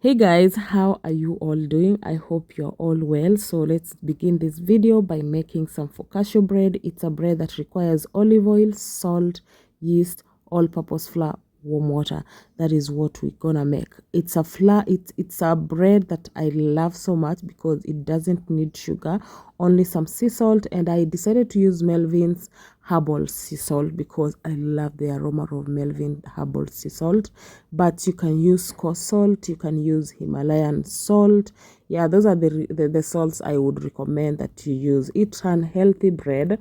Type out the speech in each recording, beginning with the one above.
Hey guys, how are you all doing? I hope you're all well. So let's begin this video by making some focaccia bread. It's a bread that requires olive oil, salt, yeast, all-purpose flour, warm water. That is what we're gonna make. It's a flour, it's a bread that I love so much because it doesn't need sugar, only some sea salt, and I decided to use Melvin's herbal sea salt because I love the aroma of Melvin herbal sea salt. But you can use coarse salt, you can use Himalayan salt. Yeah, those are the salts I would recommend that you use. It's an healthy bread.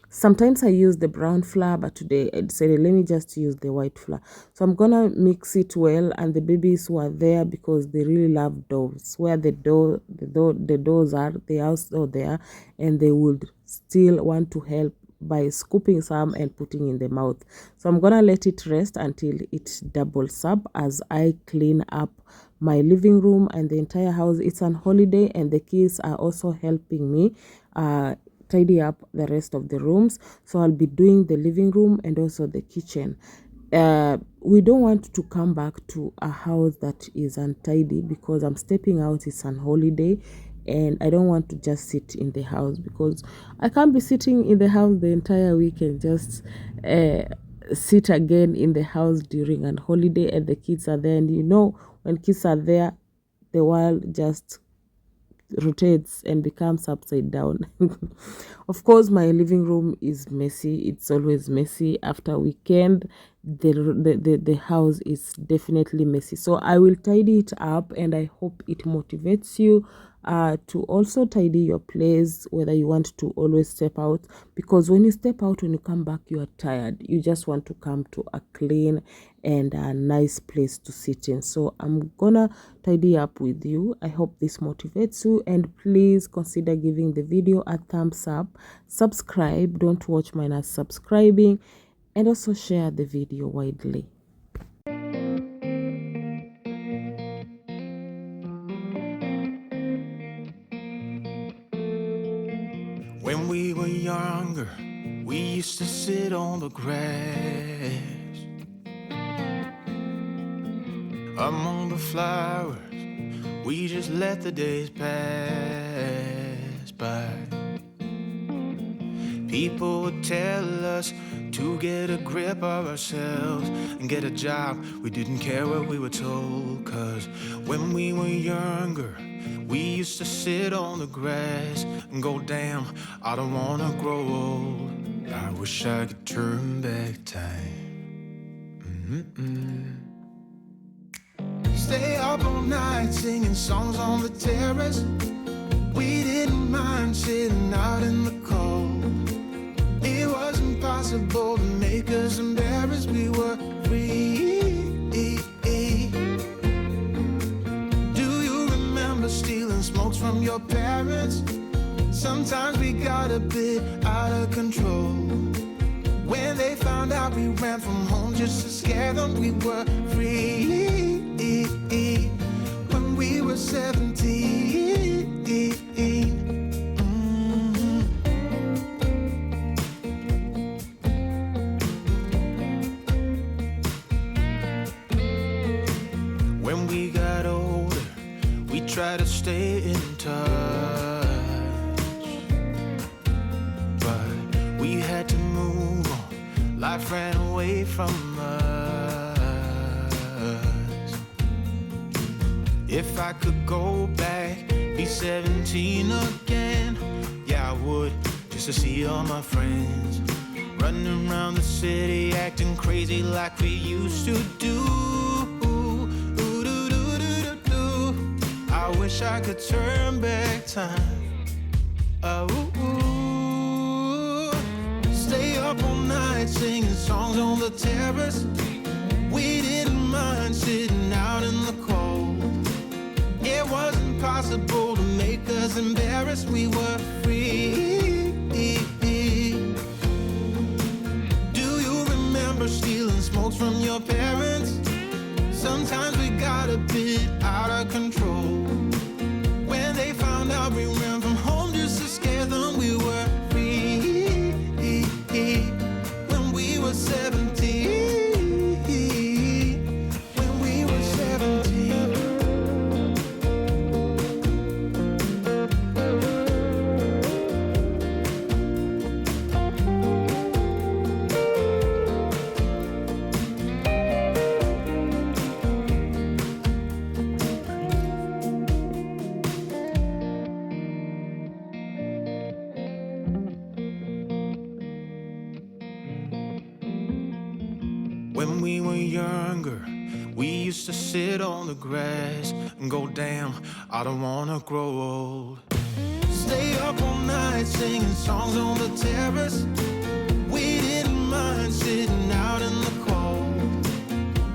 Sometimes I use the brown flour, but today I decided let me just use the white flour. So I'm gonna mix it well, and the babies who are there because they really love doughs. Where the doughs are, they are also there, and they would still want to help by scooping some and putting in the mouth. So I'm gonna let it rest until it doubles up as I clean up my living room and the entire house. It's on holiday and the kids are also helping me tidy up the rest of the rooms. So I'll be doing the living room and also the kitchen. We don't want to come back to a house that is untidy because I'm stepping out. It's on holiday and I don't want to just sit in the house because I can't be sitting in the house the entire week and just sit again in the house during an holiday and the kids are there. And when kids are there, the world just rotates and becomes upside down. Of course, my living room is messy. It's always messy. After weekend, the house is definitely messy. So I will tidy it up, and I hope it motivates you to also tidy your place, whether you want to always step out, because when you step out, when you come back, you are tired. You just want to come to a clean and a nice place to sit in. So I'm gonna tidy up with you. I hope this motivates you, and please consider giving the video a thumbs up, subscribe, don't watch mine as subscribing, and also share the video widely. When we were younger, we used to sit on the grass among the flowers. We just let the days pass by. People would tell us to get a grip of ourselves and get a job. We didn't care what we were told, 'cause when we were younger, we used to sit on the grass and go, damn, I don't wanna grow old. I wish I could turn back time. Stay up all night singing songs on the terrace. We didn't mind sitting out in the cold. It was impossible to make us embarrassed. We were free. Do you remember stealing smokes from your parents? Sometimes we got a bit out of control. When they found out we ran from home just to scare them, we were free. When we were 17. When we got older, we tried to stay in touch, but we had to move on. Life ran away from us. If I could go back, be 17 again, yeah, I would, just to see all my friends running around the city, acting crazy like we used to do. I wish I could turn back time. Stay up all night singing songs on the terrace. We didn't mind sitting out in the cold. It wasn't possible to make us embarrassed. We were free. Do you remember stealing smokes from your parents? Sometimes we got a bit out of control. When they found out we ran from home just to scare them, we were free. When we were 17. When we were 17. younger, we used to sit on the grass and go, damn, I don't wanna grow old. Stay up all night singing songs on the terrace. We didn't mind sitting out in the cold.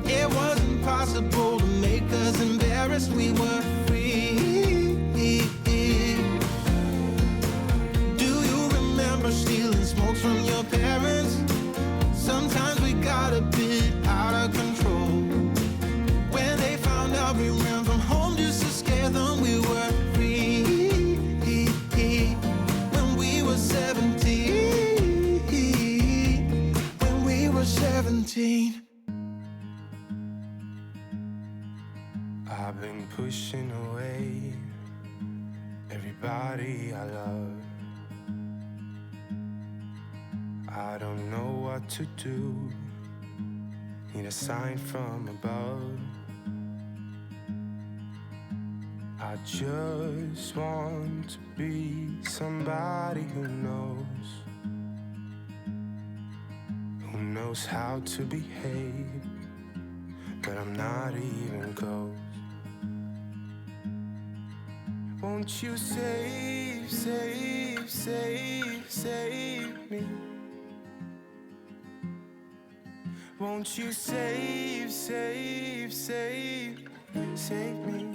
It wasn't possible to make us embarrassed. We were free. Do you remember stealing smokes from your parents? Sometimes we got a bit out of control. When they found out we ran from home just to scare them, we were free. When we were 17. When we were 17. I've been pushing away everybody I love. I don't know what to do. Need a sign from above. I just want to be somebody who knows how to behave, but I'm not even close. Won't you save, save, save, save me? Won't you save, save, save, save me?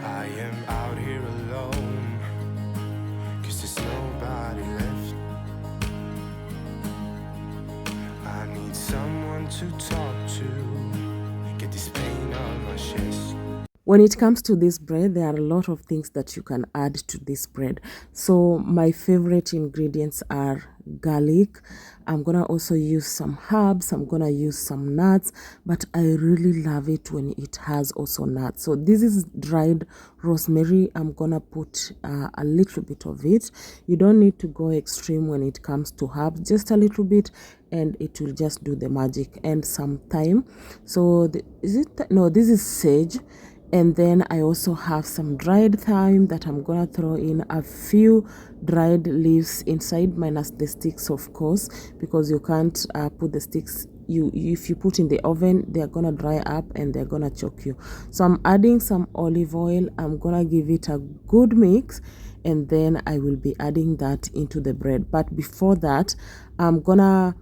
I am out here alone, 'cause there's nobody left. I need someone to talk to, get this pain on my chest. When it comes to this bread, there are a lot of things that you can add to this bread. So my favorite ingredients are garlic. I'm gonna also use some herbs. I'm gonna use some nuts, but I really love it when it has also nuts. So this is dried rosemary. I'm gonna put a little bit of it. You don't need to go extreme when it comes to herbs, just a little bit, and it will just do the magic. And some thyme. So this is sage. And then I also have some dried thyme that I'm gonna throw in, a few dried leaves inside, minus the sticks, of course, because you can't put the sticks. If you put in the oven, they're gonna dry up and they're gonna choke you. So I'm adding some olive oil. I'm gonna give it a good mix, and then I will be adding that into the bread. But before that, I'm gonna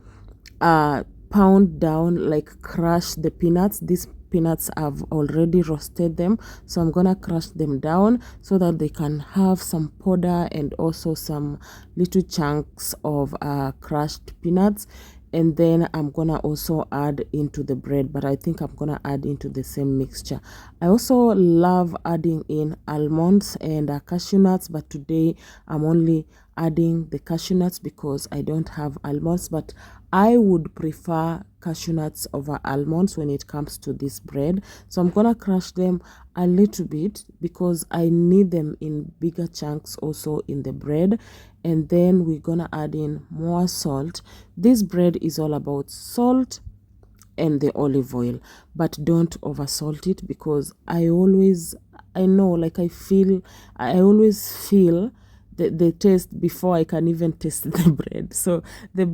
pound down, like crush the peanuts. These peanuts, I've already roasted them, so I'm gonna crush them down so that they can have some powder and also some little chunks of crushed peanuts. And then I'm gonna also add into the bread, but I think I'm gonna add into the same mixture. I also love adding in almonds and cashew nuts, but today I'm only adding the cashew nuts because I don't have almonds, but I would prefer cashew nuts over almonds when it comes to this bread. So I'm gonna crush them a little bit because I need them in bigger chunks also in the bread. And then we're gonna add in more salt. This bread is all about salt and the olive oil, but don't over salt it, because I always feel the taste before I can even taste the bread. So the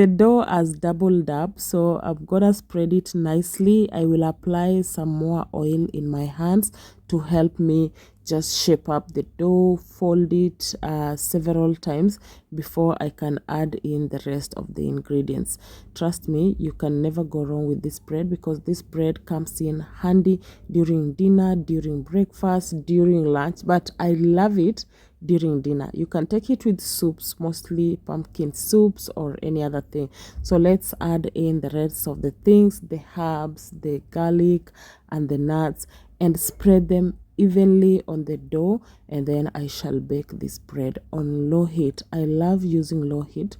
dough has doubled up, so I'm gonna spread it nicely. I will apply some more oil in my hands to help me just shape up the dough, fold it several times before I can add in the rest of the ingredients. Trust me, you can never go wrong with this bread, because this bread comes in handy during dinner, during breakfast, during lunch, but I love it during dinner. You can take it with soups, mostly pumpkin soups or any other thing. So let's add in the rest of the things, the herbs, the garlic and the nuts, and spread them evenly on the dough, and then I shall bake this bread on low heat. I love using low heat.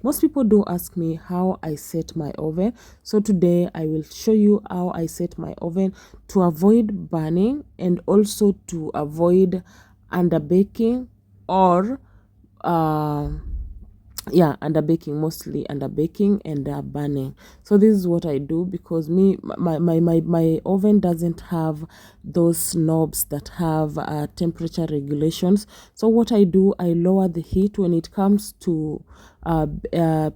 Most people do ask me how I set my oven, so today I will show you how I set my oven to avoid burning and also to avoid underbaking or underbaking, mostly underbaking and burning. So this is what I do, because my oven doesn't have those knobs that have temperature regulations. So what I do, I lower the heat when it comes to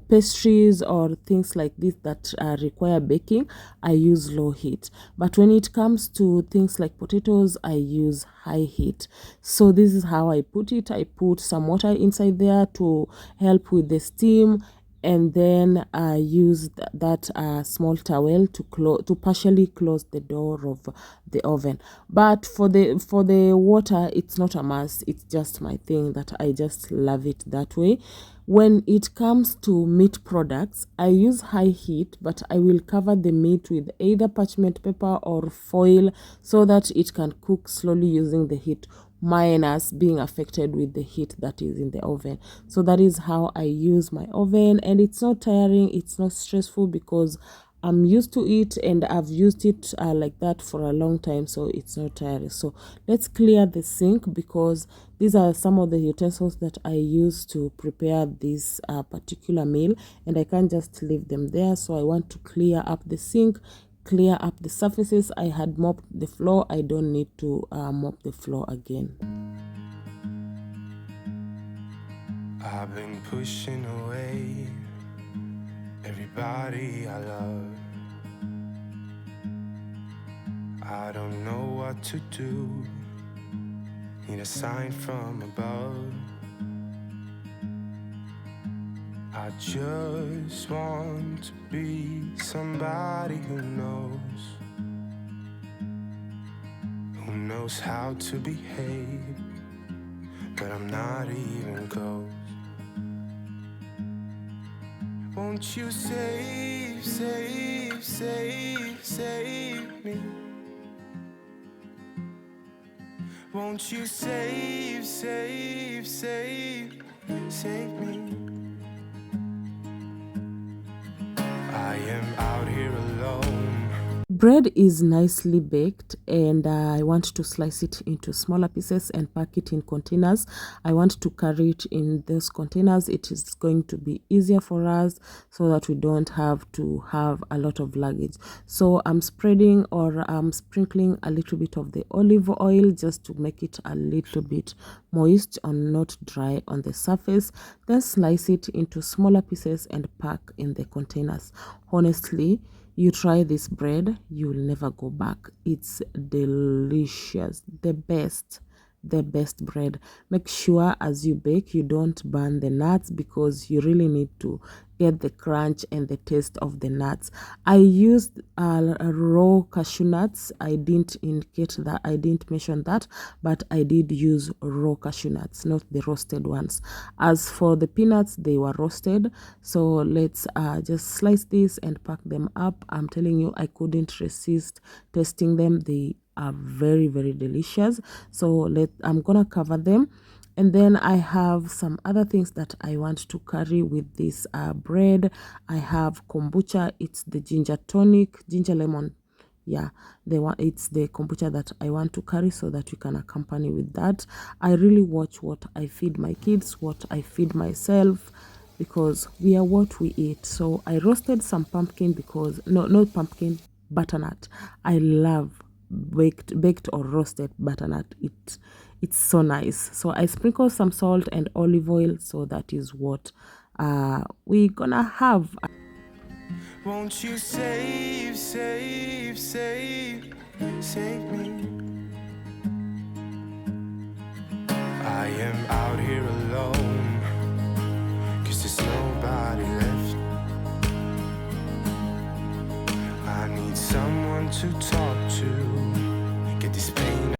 pastries or things like this that require baking, I use low heat. But when it comes to things like potatoes, I use high heat. So this is how I put it. I put some water inside there to help with the steam, and then I use that small towel to partially close the door of the oven. But for the water, it's not a must. It's just my thing that I just love it that way. When it comes to meat products, I use high heat, but I will cover the meat with either parchment paper or foil so that it can cook slowly using the heat, minus being affected with the heat that is in the oven. So that is how I use my oven, and it's not tiring, it's not stressful, because I'm used to it and I've used it like that for a long time, so it's not tiring. So let's clear the sink, because these are some of the utensils that I use to prepare this particular meal, and I can't just leave them there. So I want to clear up the sink, clear up the surfaces. I had mopped the floor. I don't need to mop the floor again. I've been pushing away everybody I love. I don't know what to do, need a sign from above. I just want to be somebody who knows how to behave, but I'm not even close. Won't you save, save, save, save me? Won't you save, save, save, save me? I am out here alone. Bread is nicely baked, and I want to slice it into smaller pieces and pack it in containers. I want to carry it in those containers. It is going to be easier for us so that we don't have to have a lot of luggage. So I'm spreading, or I'm sprinkling a little bit of the olive oil just to make it a little bit moist and not dry on the surface. Then slice it into smaller pieces and pack in the containers. Honestly, you try this bread, you'll never go back. It's delicious, the best bread. Make sure as you bake you don't burn the nuts, because you really need to get the crunch and the taste of the nuts. I used raw cashew nuts. I didn't indicate that, I didn't mention that, but I did use raw cashew nuts, not the roasted ones. As for the peanuts, they were roasted. So let's just slice this and pack them up. I'm telling you, I couldn't resist tasting them. They are very, very delicious. So I'm gonna cover them, and then I have some other things that I want to carry with this bread. I have kombucha. It's the ginger tonic, ginger lemon. Yeah, it's the kombucha that I want to carry so that you can accompany with that. I really watch what I feed my kids, what I feed myself, because we are what we eat. So I roasted some pumpkin, because not pumpkin, butternut. I love baked or roasted butternut. It's so nice. So I sprinkle some salt and olive oil. So that is what we're gonna have. Won't you save, save, save, save me? I am out here alone, 'cause there's nobody left. I need someone to talk to, get this pain.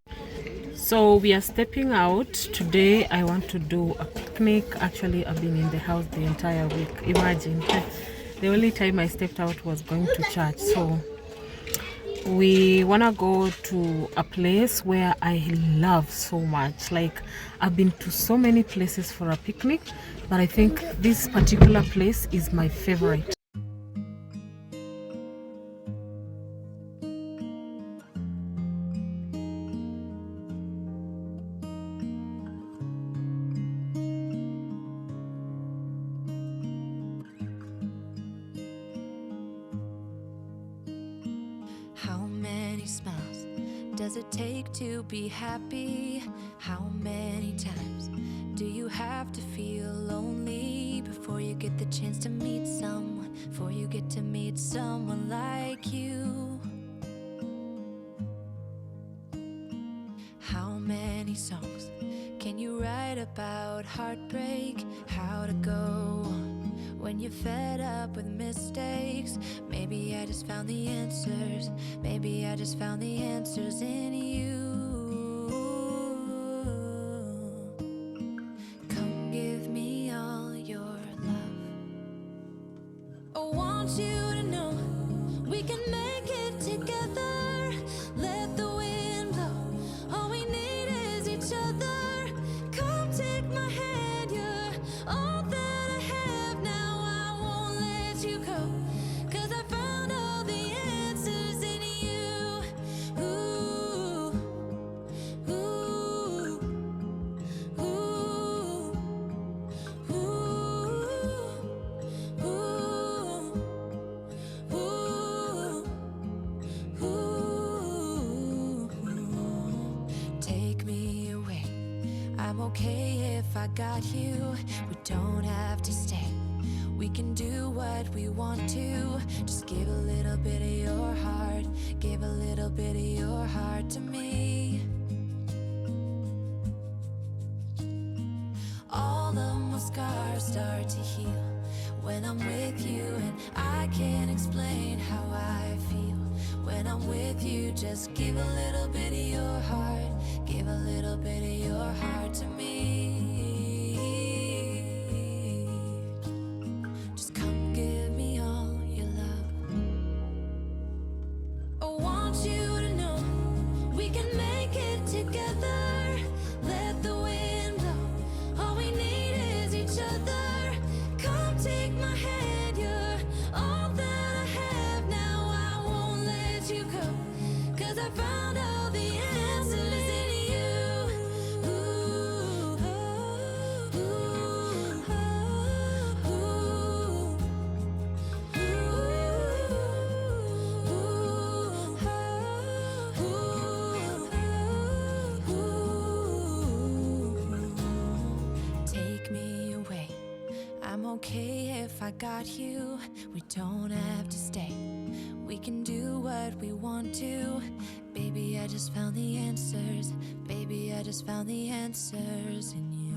So we are stepping out. Today I want to do a picnic. Actually, I've been in the house the entire week. Imagine. The only time I stepped out was going to church. So we want to go to a place where I love so much. Like, I've been to so many places for a picnic, but I think this particular place is my favorite. How many smiles does it take to be happy? How many times do you have to feel lonely before you get the chance to meet someone, before you get to meet someone like you? How many songs can you write about heartbreak? How to go on when you're fed up with mistakes? Maybe I just found the answers. Maybe I just found the answers in you. Come give me all your love. I want you to know we can make it together. Let the wind blow. All we need is each other. Come take my hand, you're all that I have now. I won't let you go, 'cause I found all the answers in you. Ooh, ooh, ooh, ooh, ooh, ooh. Take me away. I'm okay if I got you. We don't have to stay. We can do what we want to. Just give a little bit of your heart. Give a little bit of your heart to me. All of my scars start to heal when I'm with you, and I can't explain how I feel when I'm with you. Just give a little bit of your heart. Give a little bit of your heart to me. Just come give me all your love. I want you to know we can make it together. Let the wind blow. All we need is each other. Come take my hand, you're all that I have now. I won't let you go, 'cause I found all the answers in you. Ooh, ooh, ooh, take me away. I'm okay if I got you. We don't have to stay. We can do what we want to. Baby, I just found the answers. Baby, I just found the answers in you.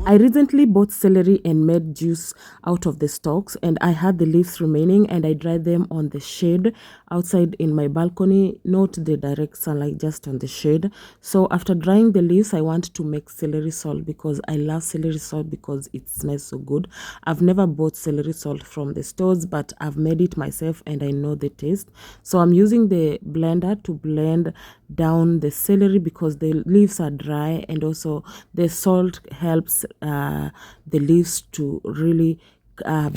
I recently bought celery and made juice out of the stalks, and I had the leaves remaining, and I dried them on the shade outside in my balcony, not the direct sunlight, just on the shade. So after drying the leaves, I want to make celery salt because I love celery salt because it smells so good. I've never bought celery salt from the stores, but I've made it myself and I know the taste. So I'm using the blender to blend down the celery because the leaves are dry, and also the salt helps the leaves to really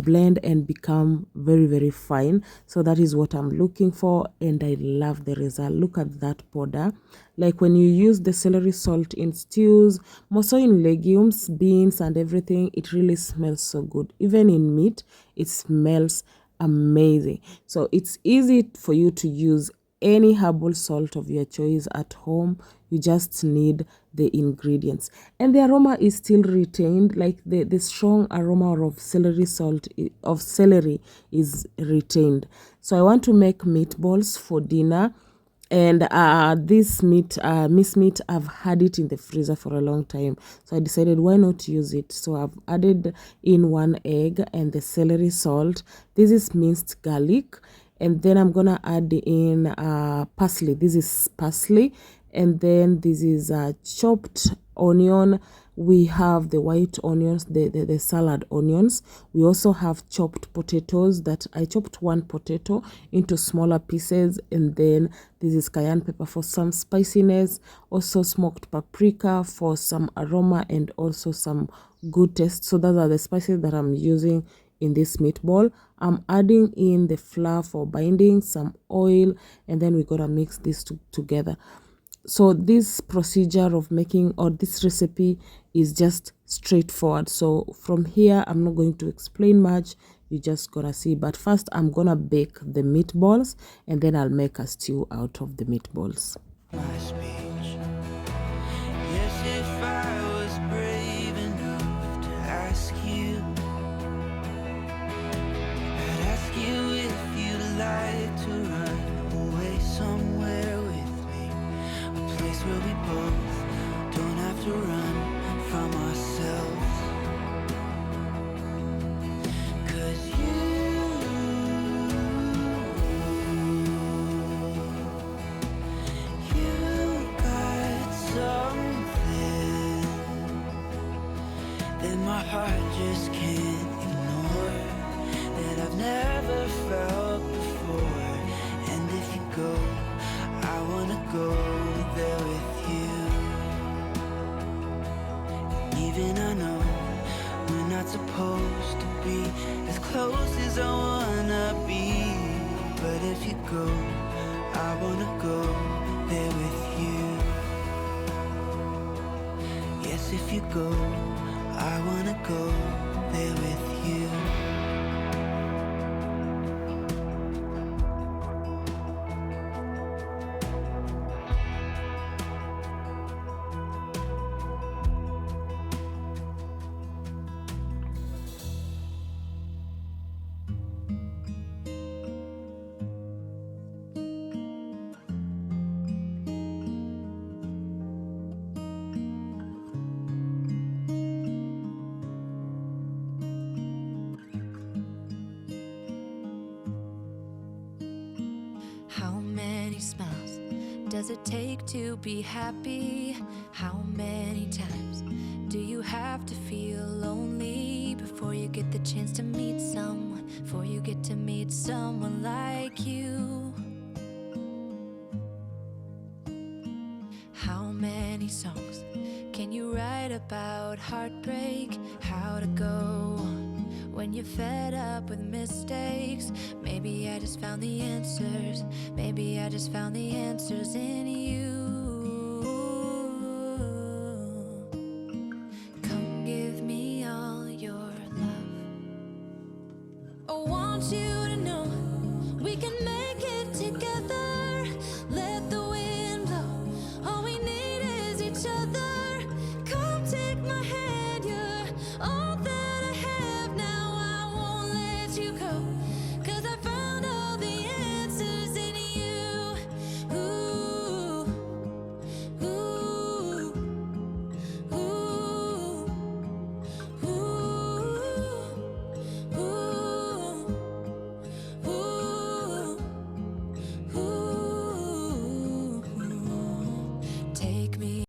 blend and become very fine. So that is what I'm looking for, and I love the result. Look at that powder. Like when you use the celery salt in stews, more so in legumes, beans and everything, it really smells so good. Even in meat, it smells amazing. So it's easy for you to use any herbal salt of your choice at home. You just need the ingredients, and the aroma is still retained. Like the strong aroma of celery salt of celery is retained. So I want to make meatballs for dinner, and this miss meat, I've had it in the freezer for a long time, so I decided why not use it. So I've added in 1 egg and the celery salt. This is minced garlic, and then I'm gonna add in parsley. This is parsley, and then this is chopped onion. We have the white onions, the salad onions. We also have chopped potatoes that I chopped 1 potato into smaller pieces, and then this is cayenne pepper for some spiciness, also smoked paprika for some aroma and also some good taste. So those are the spices that I'm using in this meatball. I'm adding in the flour for binding, some oil, and then we're gonna mix this together. So this procedure of making, or this recipe, is just straightforward. So from here I'm not going to explain much, you're just gonna see. But first I'm gonna bake the meatballs, and then I'll make a stew out of the meatballs. My speech. Yes, if I was brave enough to ask you, I'd ask you if you'd like to run away somewhere with me, a place where we both don't have to run from ourselves. 'Cause you got something that my heart just can't ignore, that I've never felt before. And if you go, I wanna go there with you. Even I know we're not supposed to be as close as I wanna be, but if you go, I wanna go there with you. Yes, if you go, I wanna go there with you. How many smiles does it take to be happy? How many times do you have to feel lonely before you get the chance to meet someone, before you get to meet someone like you? How many songs can you write about heartbreak? How to go on when you're fed up with mistakes? Maybe I just found the answers. Maybe I just found the answers in you.